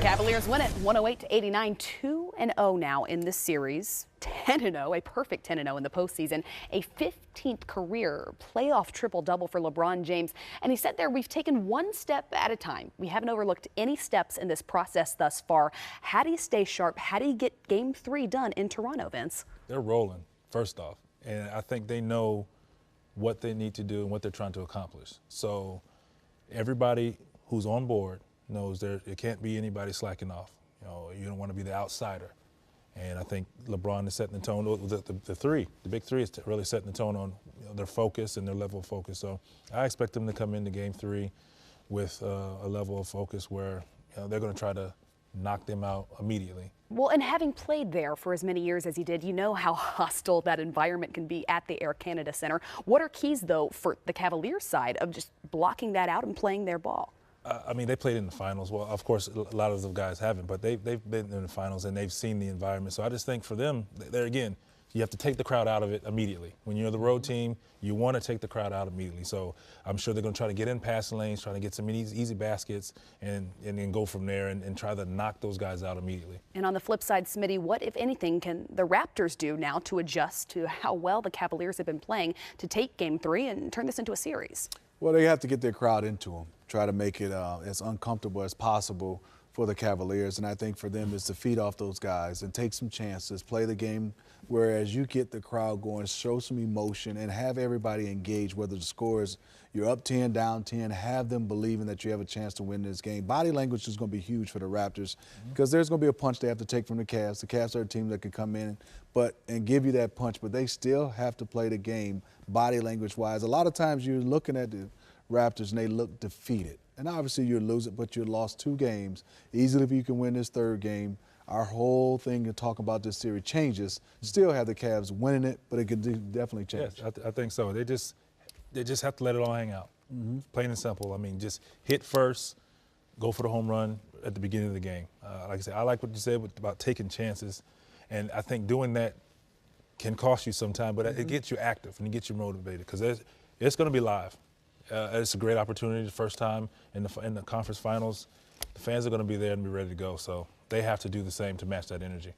Cavaliers win it 108-89, 2-0 now in this series. 10-0, a perfect 10-0 in the postseason, a 15th career playoff triple-double for LeBron James. And he said there, we've taken one step at a time. We haven't overlooked any steps in this process thus far. How do you stay sharp? How do you get Game 3 done in Toronto, Vince? They're rolling, first off. And I think they know what they need to do and what they're trying to accomplish. So everybody who's on board knows it can't be anybody slacking off. You don't want to be the outsider. And I think LeBron is setting the tone. The big three is really setting the tone on their focus and their level of focus. So I expect them to come into Game 3 with a level of focus where they're going to try to knock them out immediately. Well, and having played there for as many years as he did, you know how hostile that environment can be at the Air Canada Centre. What are keys, though, for the Cavaliers side of just blocking that out and playing their ball? I mean, they played in the finals. Well, of course, a lot of the guys haven't, but they've been in the finals and they've seen the environment. So I just think for them, there again, you have to take the crowd out of it immediately. When you're the road team, you want to take the crowd out immediately. So I'm sure they're going to try to get in passing lanes, try to get some easy baskets, and then go from there and try to knock those guys out immediately. And on the flip side, Smitty, what, if anything, can the Raptors do now to adjust to how well the Cavaliers have been playing to take Game 3 and turn this into a series? Well, they have to get their crowd into them, try to make it as uncomfortable as possible for the Cavaliers. And I think for them is to feed off those guys and take some chances, play the game, whereas you get the crowd going, show some emotion, and have everybody engaged, whether the score is you're up 10, down 10, have them believing that you have a chance to win this game. Body language is going to be huge for the Raptors because there's going to be a punch they have to take from the Cavs. The Cavs are a team that can come in and give you that punch, but they still have to play the game body language-wise. A lot of times you're looking at the Raptors and they look defeated. And obviously you're losing, but you lost 2 games. Easily if you can win this 3rd game, our whole thing to talk about this series changes. Still have the Cavs winning it, but it could definitely change. Yes, I think so. They just have to let it all hang out. Plain and simple. I mean, just hit first, go for the home run at the beginning of the game. Like I said, I like what you said about taking chances, and I think doing that can cost you sometime, but it gets you active and it gets you motivated because it's going to be live. It's a great opportunity, the first time in the conference finals. The fans are going to be there and be ready to go, so they have to do the same to match that energy.